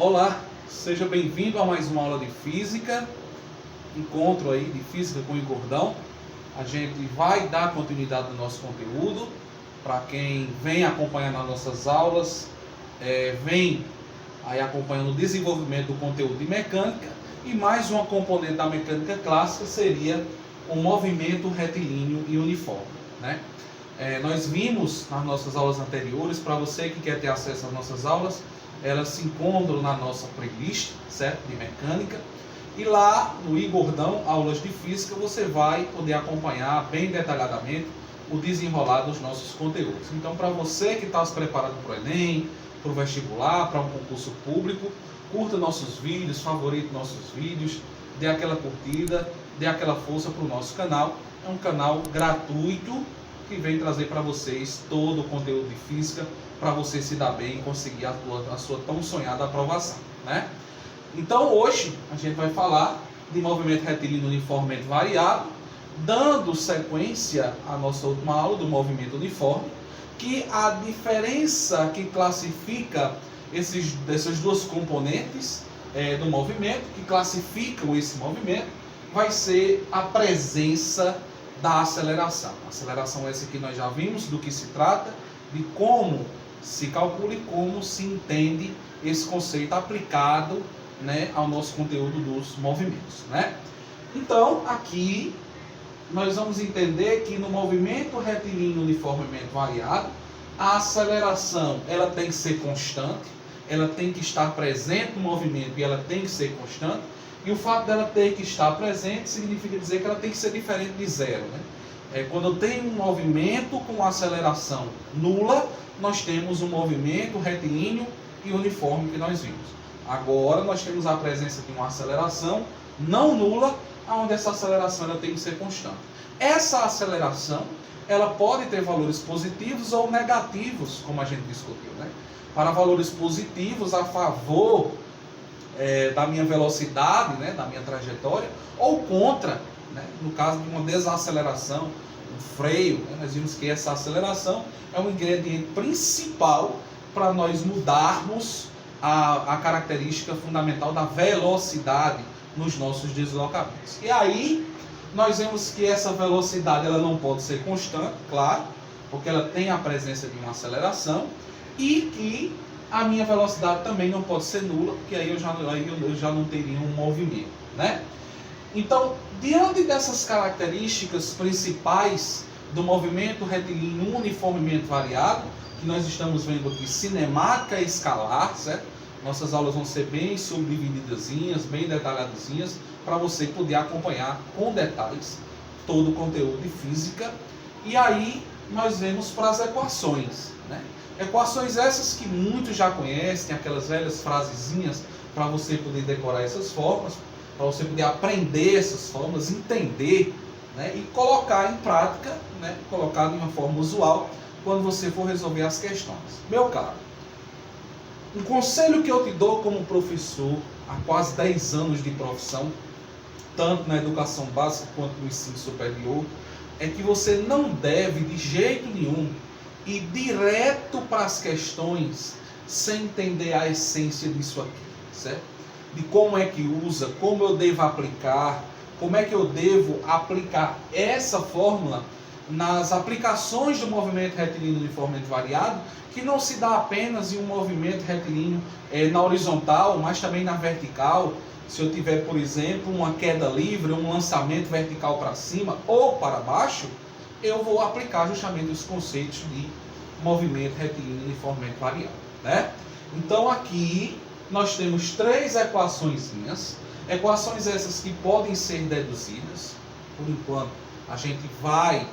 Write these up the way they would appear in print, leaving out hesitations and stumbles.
Olá, seja bem-vindo a mais uma aula de Física, encontro aí de Física com Igor Gordão. A gente vai dar continuidade no nosso conteúdo, para quem vem acompanhando as nossas aulas, vem aí acompanhando o desenvolvimento do conteúdo de mecânica, e mais uma componente da mecânica clássica seria o movimento retilíneo e uniforme, né? Nós vimos nas nossas aulas anteriores, para você que quer ter acesso às nossas aulas, elas se encontram na nossa playlist, certo? De mecânica. E lá no Igor Gordão, aulas de física, você vai poder acompanhar bem detalhadamente o desenrolar dos nossos conteúdos. Então, para você que está se preparando para o Enem, para o vestibular, para um concurso público, curta nossos vídeos, favorite nossos vídeos, dê aquela curtida, dê aquela força para o nosso canal. É um canal gratuito que vem trazer para vocês todo o conteúdo de física, para você se dar bem e conseguir a sua tão sonhada aprovação, né? Então hoje a gente vai falar de movimento retilíneo uniformemente variado, dando sequência à nossa última aula do movimento uniforme, que a diferença que classifica essas duas componentes do movimento, que classificam esse movimento, vai ser a presença da aceleração. A aceleração essa que nós já vimos do que se trata, de como se calcula e como se entende esse conceito aplicado, né, ao nosso conteúdo dos movimentos, né? Então, aqui nós vamos entender que no movimento retilíneo uniformemente variado, a aceleração ela tem que ser constante, ela tem que estar presente no movimento e ela tem que ser constante. E o fato dela ter que estar presente significa dizer que ela tem que ser diferente de zero, né? Quando eu tenho um movimento com aceleração nula, nós temos um movimento retilíneo e uniforme que nós vimos. Agora nós temos a presença de uma aceleração não nula, onde essa aceleração ela tem que ser constante. Essa aceleração ela pode ter valores positivos ou negativos, como a gente discutiu, né? Para valores positivos a favor da minha velocidade, né, da minha trajetória, ou contra, né, no caso de uma desaceleração, um freio, né, nós vimos que essa aceleração é um ingrediente principal para nós mudarmos a característica fundamental da velocidade nos nossos deslocamentos. E aí nós vemos que essa velocidade ela não pode ser constante, claro, porque ela tem a presença de uma aceleração, e que a minha velocidade também não pode ser nula, porque aí eu já não teria um movimento, né? Então, diante dessas características principais do movimento retilíneo uniformemente variado, que nós estamos vendo aqui cinemática e escalar, certo? Nossas aulas vão ser bem subdivididazinhas, bem detalhadazinhas, para você poder acompanhar com detalhes todo o conteúdo de física. E aí nós vemos para as equações, né? Equações essas que muitos já conhecem, aquelas velhas frasezinhas para você poder decorar essas fórmulas, para você poder aprender essas fórmulas, entender, né, e colocar em prática, né, colocar de uma forma usual, quando você for resolver as questões. Meu caro, um conselho que eu te dou como professor, há quase 10 anos de profissão, tanto na educação básica quanto no ensino superior, é que você não deve, de jeito nenhum, ir direto para as questões sem entender a essência disso aqui, certo? De como é que usa, como eu devo aplicar, como é que eu devo aplicar essa fórmula nas aplicações do movimento retilíneo uniformemente variado, que não se dá apenas em um movimento retilíneo na horizontal, mas também na vertical. Se eu tiver, por exemplo, uma queda livre, um lançamento vertical para cima ou para baixo, eu vou aplicar justamente os conceitos de movimento retilíneo uniformemente variado, né? Então aqui nós temos 3 equaçõezinhas, equações essas que podem ser deduzidas. Por enquanto a gente vai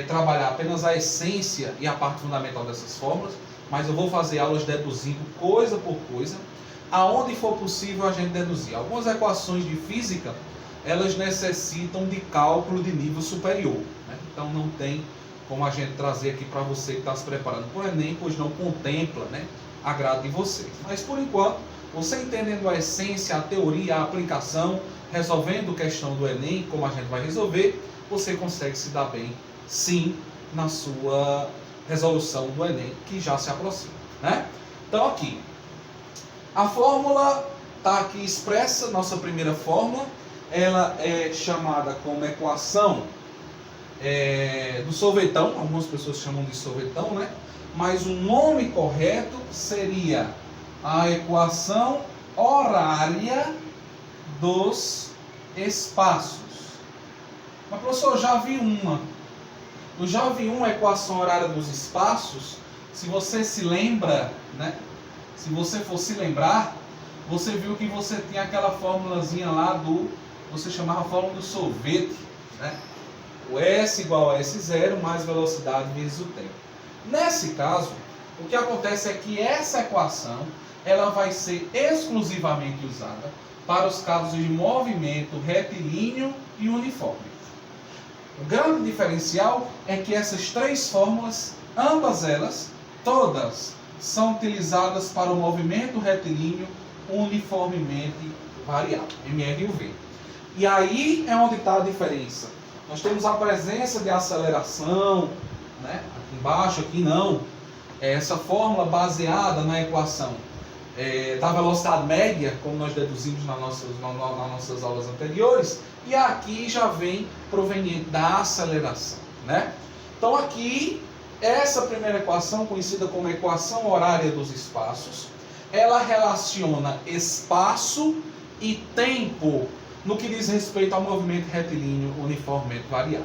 trabalhar apenas a essência e a parte fundamental dessas fórmulas, mas eu vou fazer aulas deduzindo coisa por coisa, aonde for possível a gente deduzir. Algumas equações de física, elas necessitam de cálculo de nível superior, né? Então não tem como a gente trazer aqui para você que está se preparando para o Enem, pois não contempla, né, a grade de vocês. Mas por enquanto, você entendendo a essência, a teoria, a aplicação, resolvendo questão do Enem, como a gente vai resolver, você consegue se dar bem, sim, na sua resolução do Enem, que já se aproxima, né? Então aqui, A fórmula está aqui expressa, nossa primeira fórmula. Ela é chamada como equação do sorvetão. Algumas pessoas chamam de sorvetão, né? Mas o nome correto seria a equação horária dos espaços. Mas, professor, eu já vi uma equação horária dos espaços. Se você se lembra, né? Se você for se lembrar, você viu que você tinha aquela formulazinha lá você chamava a fórmula do sorvete, né? O S igual a S0 mais velocidade vezes o tempo. Nesse caso, o que acontece é que essa equação ela vai ser exclusivamente usada para os casos de movimento retilíneo e uniforme. O grande diferencial é que essas três fórmulas, ambas elas, todas, são utilizadas para o movimento retilíneo uniformemente variável, MR e UV. E aí é onde está a diferença. Nós temos a presença de aceleração, né? Aqui embaixo, aqui não. Essa fórmula baseada na equação da velocidade média, como nós deduzimos nas nossas aulas anteriores, e aqui já vem proveniente da aceleração, né? Então aqui, essa primeira equação, conhecida como equação horária dos espaços, ela relaciona espaço e tempo no que diz respeito ao movimento retilíneo uniformemente variável.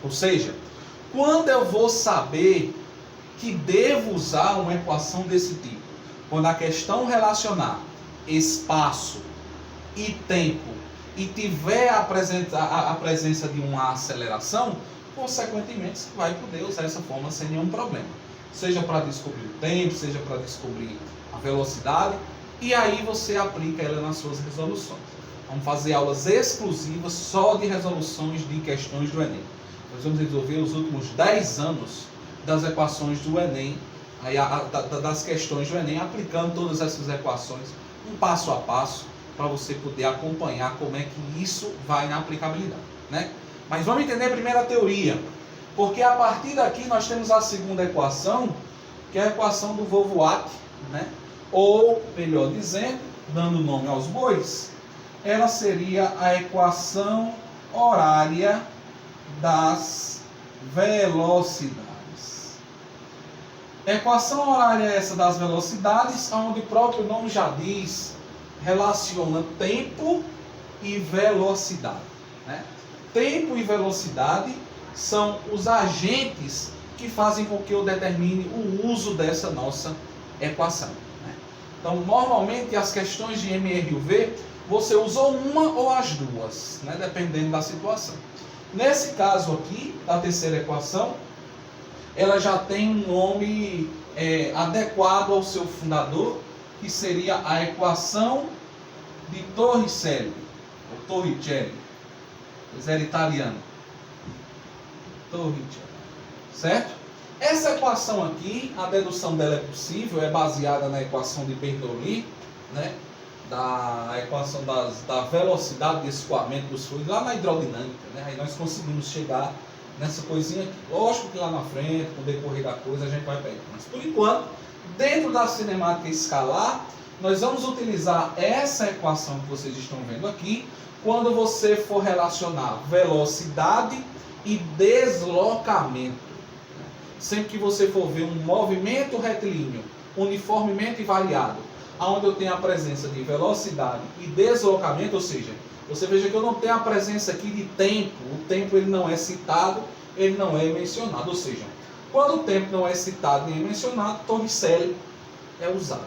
Ou seja, quando eu vou saber que devo usar uma equação desse tipo? Quando a questão relacionar espaço e tempo e tiver a presença de uma aceleração, consequentemente você vai poder usar essa fórmula sem nenhum problema. Seja para descobrir o tempo, seja para descobrir a velocidade, e aí você aplica ela nas suas resoluções. Vamos fazer aulas exclusivas só de resoluções de questões do Enem. Nós vamos resolver os últimos 10 anos das equações do Enem, das questões do Enem, aplicando todas essas equações, um passo a passo, para você poder acompanhar como é que isso vai na aplicabilidade, né? Mas vamos entender primeiro a teoria, porque a partir daqui nós temos a segunda equação, que é a equação do Vovuat, né? Ou, melhor dizendo, dando nome aos bois, ela seria a equação horária das velocidades. Equação horária essa das velocidades, onde o próprio nome já diz, relaciona tempo e velocidade, né? Tempo e velocidade são os agentes que fazem com que eu determine o uso dessa nossa equação, né? Então, normalmente, as questões de MR e UV, você usou uma ou as duas, né? Dependendo da situação. Nesse caso aqui, da terceira equação, ela já tem um nome adequado ao seu fundador, que seria a equação de Torricelli, ou Torricelli, pois era italiano. Torricelli, certo? Essa equação aqui, a dedução dela é possível, é baseada na equação de Bernoulli, né? Da equação da velocidade de escoamento dos fluidos, lá na hidrodinâmica, né? Aí nós conseguimos chegar nessa coisinha aqui. Lógico que lá na frente, com o decorrer da coisa, a gente vai pegar. Mas por enquanto, dentro da cinemática escalar, nós vamos utilizar essa equação que vocês estão vendo aqui, quando você for relacionar velocidade e deslocamento. Sempre que você for ver um movimento retilíneo, uniformemente variado, onde eu tenho a presença de velocidade e deslocamento, ou seja, você veja que eu não tenho a presença aqui de tempo. O tempo ele não é citado, ele não é mencionado. Ou seja, quando o tempo não é citado nem mencionado, Torricelli é usado.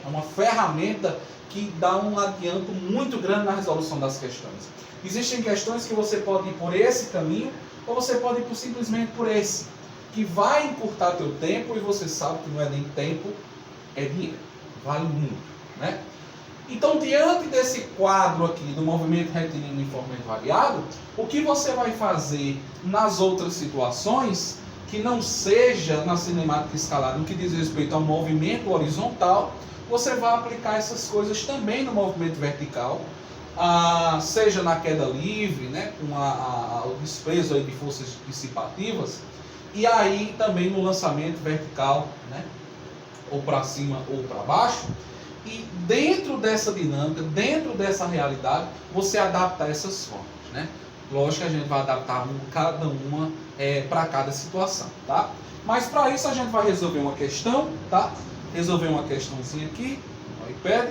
É uma ferramenta que dá um adianto muito grande na resolução das questões. Existem questões que você pode ir por esse caminho, ou você pode ir simplesmente por esse, que vai encurtar teu tempo, e você sabe que não é nem tempo, é dinheiro. Vale muito, né? Então, diante desse quadro aqui do movimento retilíneo uniformemente variado, o que você vai fazer nas outras situações, que não seja na cinemática escalar, no que diz respeito ao movimento horizontal, você vai aplicar essas coisas também no movimento vertical, seja na queda livre, né, com o desprezo aí de forças dissipativas, e aí também no lançamento vertical, né, ou para cima ou para baixo. e dentro dessa dinâmica, dentro dessa realidade, você adaptar essas formas, né? Lógico que a gente vai adaptar cada uma para cada situação, tá? Mas para isso a gente vai resolver uma questão, tá? Resolver uma questãozinha aqui no iPad,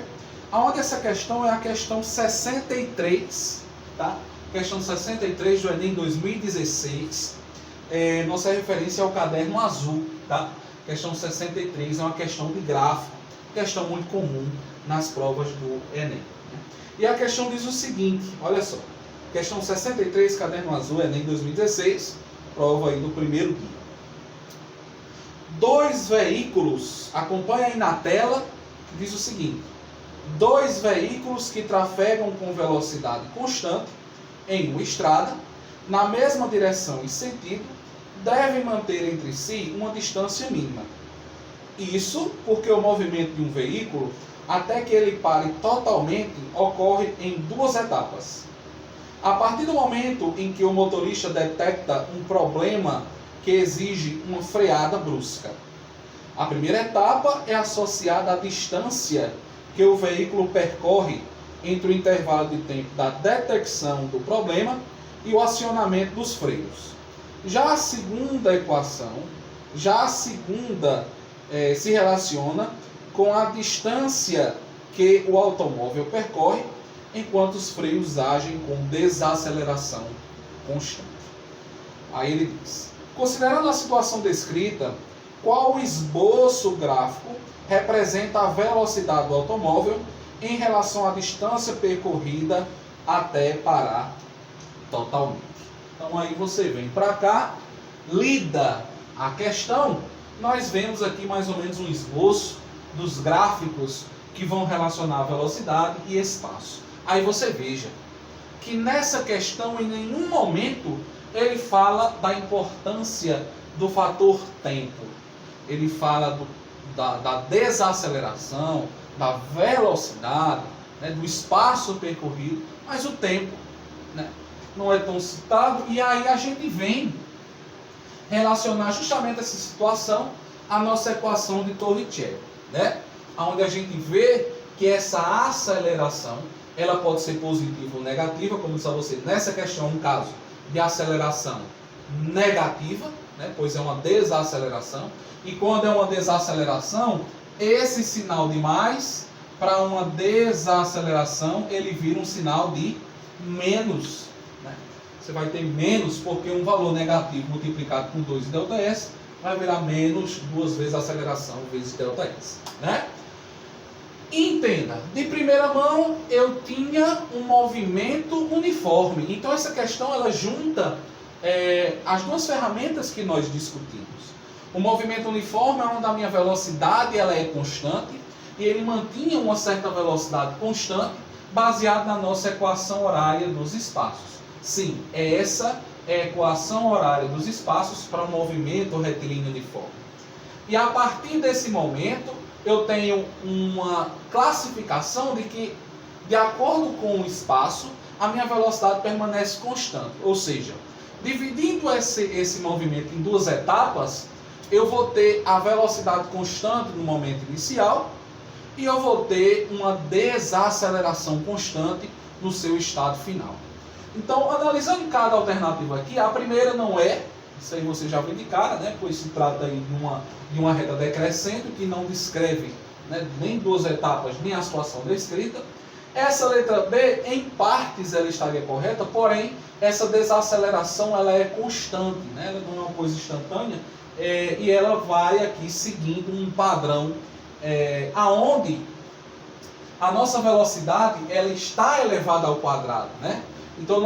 onde essa questão é a questão 63, tá? Questão 63 do Enem 2016. Nossa referência é o caderno azul, tá? Questão 63 é uma questão de gráfico, questão muito comum nas provas do Enem, né? E a questão diz o seguinte, olha só. Questão 63, caderno azul, Enem 2016, prova aí do primeiro dia. Dois veículos, acompanha aí na tela, que diz o seguinte: dois veículos que trafegam com velocidade constante em uma estrada, na mesma direção e sentido, devem manter entre si uma distância mínima. Isso porque o movimento de um veículo, até que ele pare totalmente, ocorre em duas etapas. A partir do momento em que o motorista detecta um problema que exige uma freada brusca. A primeira etapa é associada à distância que o veículo percorre entre o intervalo de tempo da detecção do problema e o acionamento dos freios. Já a segunda equação, se relaciona com a distância que o automóvel percorre enquanto os freios agem com desaceleração constante. Aí ele diz: considerando a situação descrita, qual esboço gráfico representa a velocidade do automóvel em relação à distância percorrida até parar totalmente? Então aí você vem para cá, lida a questão, nós vemos aqui mais ou menos um esboço dos gráficos que vão relacionar velocidade e espaço. Aí você veja que nessa questão, em nenhum momento, ele fala da importância do fator tempo. Ele fala da desaceleração, da velocidade, né, do espaço percorrido, mas o tempo, né, não é tão citado. E aí a gente vem relacionar justamente essa situação à nossa equação de Torricelli, né, onde a gente vê que essa aceleração ela pode ser positiva ou negativa, como disse a você, nessa questão, um caso de aceleração negativa, né, pois é uma desaceleração, e quando é uma desaceleração, esse sinal de mais, para uma desaceleração, ele vira um sinal de menos, né? Você vai ter menos, porque um valor negativo multiplicado com 2 ΔS vai virar menos 2 vezes a aceleração vezes ΔS, né? Entenda, de primeira mão eu tinha um movimento uniforme. Então essa questão ela junta as duas ferramentas que nós discutimos. O movimento uniforme é onde a minha velocidade ela é constante e ele mantinha uma certa velocidade constante baseado na nossa equação horária dos espaços. Sim, essa é a equação horária dos espaços para o movimento retilíneo uniforme. E a partir desse momento eu tenho uma classificação de que, de acordo com o espaço, a minha velocidade permanece constante. Ou seja, dividindo esse movimento em duas etapas, eu vou ter a velocidade constante no momento inicial e eu vou ter uma desaceleração constante no seu estado final. Então, analisando cada alternativa aqui, a primeira não é, isso aí você já viu de cara, né? Pois se trata aí de uma reta decrescente que não descreve, né, nem duas etapas, nem a situação descrita. Essa letra B, em partes, ela estaria correta, porém, essa desaceleração ela é constante, né? Ela não é uma coisa instantânea, e ela vai aqui seguindo um padrão aonde a nossa velocidade ela está elevada ao quadrado, né? Então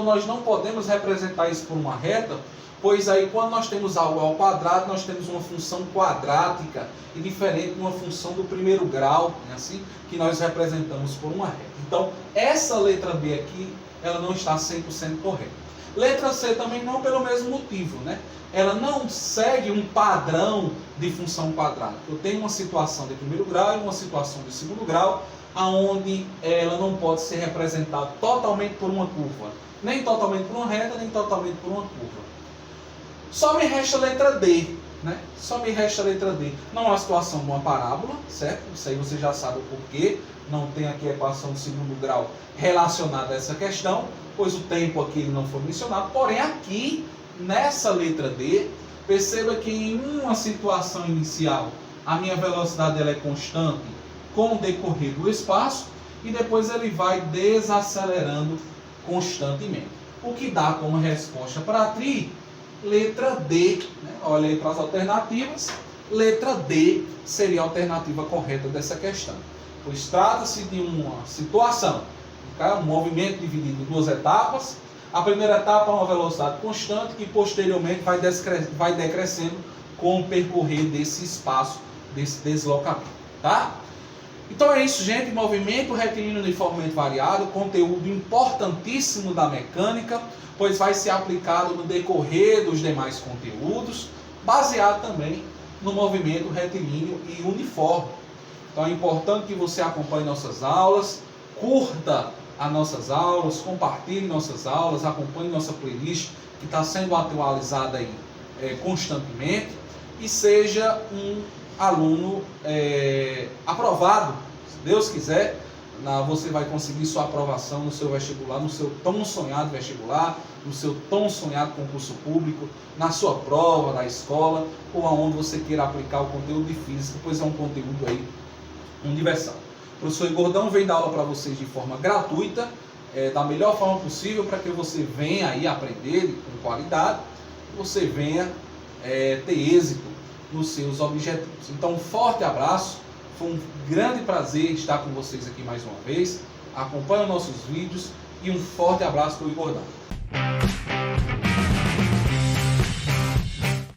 nós não podemos representar isso por uma reta, pois aí quando nós temos algo ao quadrado, nós temos uma função quadrática e diferente de uma função do primeiro grau, né, assim, que nós representamos por uma reta. Então, essa letra B aqui, ela não está 100% correta. Letra C também não pelo mesmo motivo, né? Ela não segue um padrão de função quadrática. Eu tenho uma situação de primeiro grau e uma situação de segundo grau, aonde ela não pode ser representada totalmente por uma curva. Nem totalmente por uma reta, nem totalmente por uma curva. Só me resta a letra D. né? Só me resta a letra D. Não é uma situação de uma parábola, certo? Isso aí você já sabe o porquê. Não tem aqui a equação de segundo grau relacionada a essa questão, pois o tempo aqui ele não foi mencionado. Porém, aqui, nessa letra D, perceba que em uma situação inicial, a minha velocidade ela é constante com o decorrer do espaço, e depois ele vai desacelerando constantemente. O que dá como resposta para a tri, letra D. Né? Olha aí para as alternativas. Letra D seria a alternativa correta dessa questão. Pois trata-se de uma situação, um movimento dividido em duas etapas. A primeira etapa é uma velocidade constante que posteriormente vai decrescendo com o percorrer desse espaço, desse deslocamento. Tá? Então é isso, gente. Movimento retilíneo uniformemente variado, conteúdo importantíssimo da mecânica, pois vai ser aplicado no decorrer dos demais conteúdos, baseado também no movimento retilíneo e uniforme. Então é importante que você acompanhe nossas aulas, curta as nossas aulas, compartilhe nossas aulas, acompanhe nossa playlist que está sendo atualizada aí, constantemente, e seja um aluno aprovado. Se Deus quiser, você vai conseguir sua aprovação no seu vestibular, no seu tão sonhado vestibular, no seu tão sonhado concurso público, na sua prova da escola, ou aonde você queira aplicar o conteúdo de física, pois é um conteúdo aí universal. O professor Igor Gordão vem dar aula para vocês de forma gratuita, da melhor forma possível, para que você venha aí aprender com qualidade, você venha ter êxito nos seus objetivos. Então, um forte abraço, foi um grande prazer estar com vocês aqui mais uma vez. Acompanhe os nossos vídeos e um forte abraço para o Igor Gordão.